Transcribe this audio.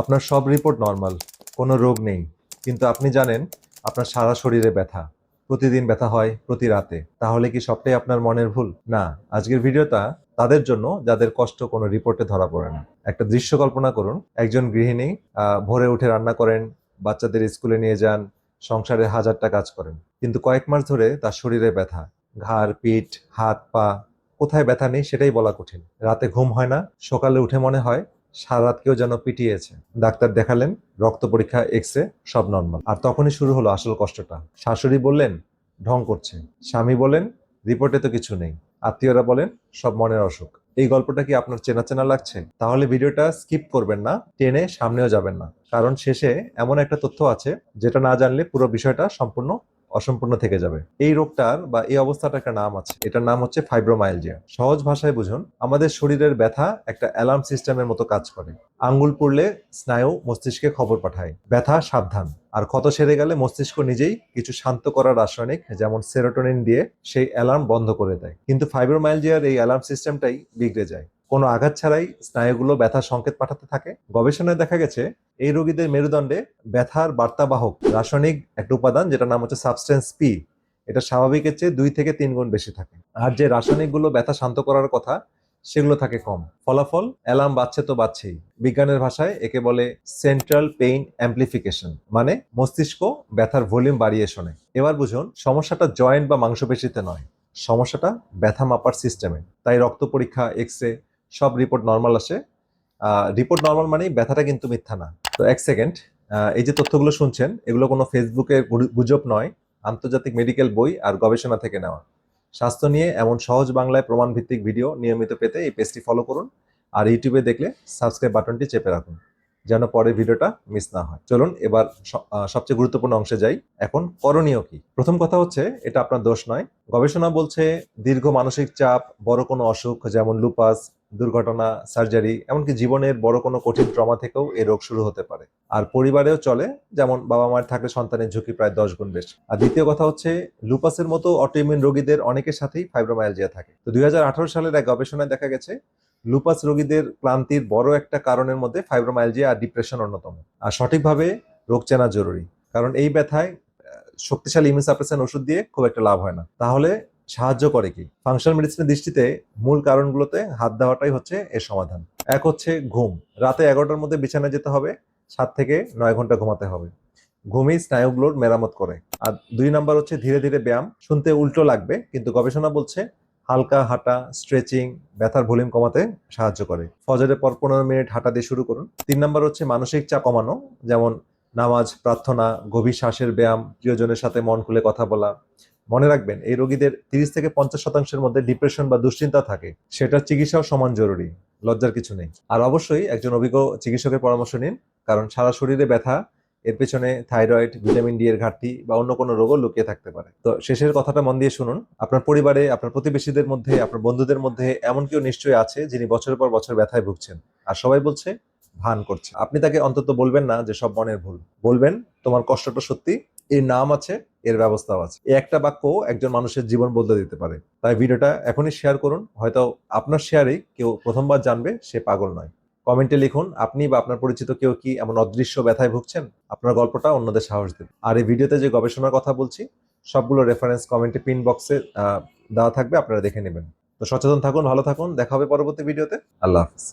আপনার সব report normal, কোনো রোগ নেই, কিন্তু আপনি জানেন আপনার সারা শরীরে ব্যথা, প্রতিদিন ব্যথা হয় প্রতি রাতে। তাহলে কি সবটাই আপনার মনের ভুল? না। আজকের ভিডিওটা তাদের জন্য যাদের কষ্ট কোনো রিপোর্টে ধরা পড়ে না। একটা দৃশ্য কল্পনা করুন, একজন গৃহিণী ভোরে উঠে রান্না করেন, বাচ্চাদের স্কুলে নিয়ে যান, সংসারে হাজারটা কাজ করেন, কিন্তু কয়েক মাস ধরে তার শরীরে ব্যথা, ঘাড়, পিঠ, হাত, পা, কোথায় ব্যথা নেই সেটাই বলা কঠিন। রাতে ঘুম হয় না, সকালে উঠে মনে হয় সারা রাত কেউ যেন পিটিয়েছে। ডাক্তার দেখালেন, রক্ত পরীক্ষা, এক্স-রে, সব নর্মাল। আর তখনই শুরু হলো আসল কষ্টটা। শাশুড়ি বললেন ঢং করছে, স্বামী বলেন রিপোর্টে তো কিছু নেই, আত্মীয়রা বলেন সব মনের অসুখ। এই গল্পটা কি আপনার চেনা চেনা লাগছে? তাহলে ভিডিওটা স্কিপ করবেন না, টেনে সামনেও যাবেন না, কারণ শেষে এমন একটা তথ্য আছে যেটা না জানলে পুরো বিষয়টা সম্পূর্ণ অসম্পূর্ণ থেকে যাবে। এই রোগটার বা এই অবস্থাটার একটা নাম আছে, এটার নাম হচ্ছে ফাইব্রোমাইলজিয়া। সহজ ভাষায় বুঝুন, আমাদের শরীরের ব্যথা একটা অ্যালার্ম সিস্টেমের মতো কাজ করে। আঙ্গুল পুড়লে স্নায়ু মস্তিষ্কে খবর পাঠায় ব্যথা সাবধান, আর ক্ষত সেরে গেলে মস্তিষ্ক নিজেই কিছু শান্ত করার রাসায়নিক যেমন সেরোটোনিন দিয়ে সেই অ্যালার্ম বন্ধ করে দেয়। কিন্তু ফাইব্রোমাইলজিয়ার এই অ্যালার্ম সিস্টেমটাই বিগড়ে যায়। কোনো আঘাত ছাড়াই স্নায়ুগুলো ব্যথার সংকেত পাঠাতে থাকে। গবেষণায় দেখা গেছে এই রোগীদের মেরুদণ্ডে ব্যথার বার্তাবাহক রাসায়নিক একটা উপাদান যেটা নাম হচ্ছে সাবস্টেন্স পি, এটা স্বাভাবিকের চেয়ে 2 থেকে 3 গুণ বেশি থাকে। আর যে রাসায়নিকগুলো ব্যথা শান্ত করার কথা সেগুলো থাকে কম। ফলাফল, অ্যালার্ম বাজছে তো বাজছেই। বিজ্ঞানের ভাষায় একে বলে সেন্ট্রাল পেইন অ্যাম্প্লিফিকেশন, মানে মস্তিষ্ক ব্যথার ভলিউম বাড়িয়ে শোনে। এবার বুঝুন, সমস্যাটা জয়েন্ট বা মাংসপেশিতে নয়, সমস্যাটা ব্যথা মাপার সিস্টেমে। তাই রক্ত পরীক্ষা, এক্স-রে, সব রিপোর্ট নর্মাল আসে। রিপোর্ট নর্মাল মানেই ব্যথাটা কিন্তু মিথ্যা না। তো এক সেকেন্ড, এই যে তথ্যগুলো শুনছেন এগুলো কোনো ফেসবুকের গুজব নয়, আন্তর্জাতিক মেডিকেল বই আর গবেষণা থেকে নেওয়া। স্বাস্থ্য নিয়ে এমন সহজ বাংলায় প্রমাণ ভিত্তিক ভিডিও নিয়মিত পেতে এই পেজটি ফলো করুন, আর ইউটিউবে দেখলে সাবস্ক্রাইব বাটনটি চেপে রাখুন যেন পরের ভিডিওটা মিস না হয়। চলুন এবার সবচেয়ে গুরুত্বপূর্ণ অংশে যাই। এখন করণীয় কি? প্রথম কথা হচ্ছে, এটা আপনার দোষ নয়। গবেষণা বলছে দীর্ঘ মানসিক চাপ, বড় কোনো অসুখ যেমন লুপাস, দুর্ঘটনা, সার্জারি, এমনকি জীবনের বড় কোনো কঠিন ট্রমা থেকেও এই রোগ শুরু হতে পারে। আর পরিবারেও চলে, যেমন বাবা মায়ের থাকলে সন্তানের ঝুঁকি প্রায় 10 গুণ বেশি। আর দ্বিতীয় কথা হচ্ছে, লুপাসের মতো অটোইমিউন রোগীদের অনেকের সাথেই ফাইব্রোমায়ালজিয়া থাকে। তো 2018 সালের এক গবেষণায় দেখা গেছে লুপাস রোগীদের ক্লান্তির বড় একটা কারণের মধ্যে ফাইব্রোমায়ালজিয়া আর ডিপ্রেশন অন্যতম। আর সঠিকভাবে রোগ চেনা জরুরি, কারণ এই ব্যথায় শক্তিশালী ইমিউন সাপ্রেশন ওষুধ দিয়ে খুব একটা লাভ হয় না। তাহলে সাহায্য করে কি? ফাংশনাল মেডিসিনের দৃষ্টিতে মূল কারণগুলোতে হাত দেওয়াটাই হচ্ছে এর সমাধান। এক হচ্ছে ঘুম। রাতে 11টার মধ্যে বিছানায় যেতে হবে, 7 থেকে 9 ঘন্টা ঘুমাতে হবে। ঘুমই স্নায়ুগুলোর মেরামত করে। আর 2 নাম্বার হচ্ছে ধীরে ধীরে ব্যায়াম। শুনতে উল্টো লাগবে, কিন্তু গবেষণা বলছে হালকা হাঁটা, স্ট্রেচিং ব্যথার ভলিউম কমাতে সাহায্য করে। ফজরের পর 15 মিনিট হাঁটা দিয়ে শুরু করুন। 3 নাম্বার হচ্ছে মানসিক চাপ কমানো, যেমন নামাজ, প্রার্থনা, গভীর শ্বাসের ব্যায়াম, প্রিয়জনের সাথে মন খুলে কথা বলা। মনে রাখবেন, এই রোগীদের 30 থেকে 50% মধ্যে ডিপ্রেশন বা দুশ্চিন্তা থাকে। সেটার চিকিৎসাও সমান জরুরি, লজ্জার কিছু নেই। আর অবশ্যই একজন অভিজ্ঞ চিকিৎসকের পরামর্শ নিন, কারণ সারা শরীরে ব্যথা, এর পেছনে থাইরয়েড, ভিটামিন ডি এর ঘাটতি বা অন্য কোনো রোগও লুকিয়ে থাকতে পারে। তো শেষের কথাটা মন দিয়ে শুনুন। আপনার পরিবারে, আপনার প্রতিবেশীদের মধ্যে, আপনার বন্ধুদের মধ্যে এমন কেউ নিশ্চয়ই আছে যিনি বছরের পর বছর ব্যথায় ভুগছেন, আর সবাই বলছে ভান করছে। আপনি তাকে অন্তত বলবেন না যে সব মনের ভুল। বলবেন তোমার কষ্টটা সত্যি, এর নাম আছে, এর ব্যবস্থাও আছে। এই একটা বাক্য একজন মানুষের জীবন বদলে দিতে পারে। তাই ভিডিওটা এখনই শেয়ার করুন। হয়তো আপনার শেয়ারেই কেউ প্রথমবার জানবে সে পাগল নয়। কমেন্টে লিখুন আপনি বা আপনার পরিচিত কেউ কি এমন অদৃশ্য ব্যথায় ভুগছেন। আপনার গল্পটা অন্যদের সাহস দেবে। আর এই ভিডিওতে যে গবেষণার কথা বলছি সবগুলো রেফারেন্স কমেন্টে পিন বক্সে দেওয়া থাকবে, আপনারা দেখে নেবেন। তো সচেতন থাকুন, ভালো থাকুন, দেখা হবে পরবর্তী ভিডিওতে। আল্লাহ হাফিজ।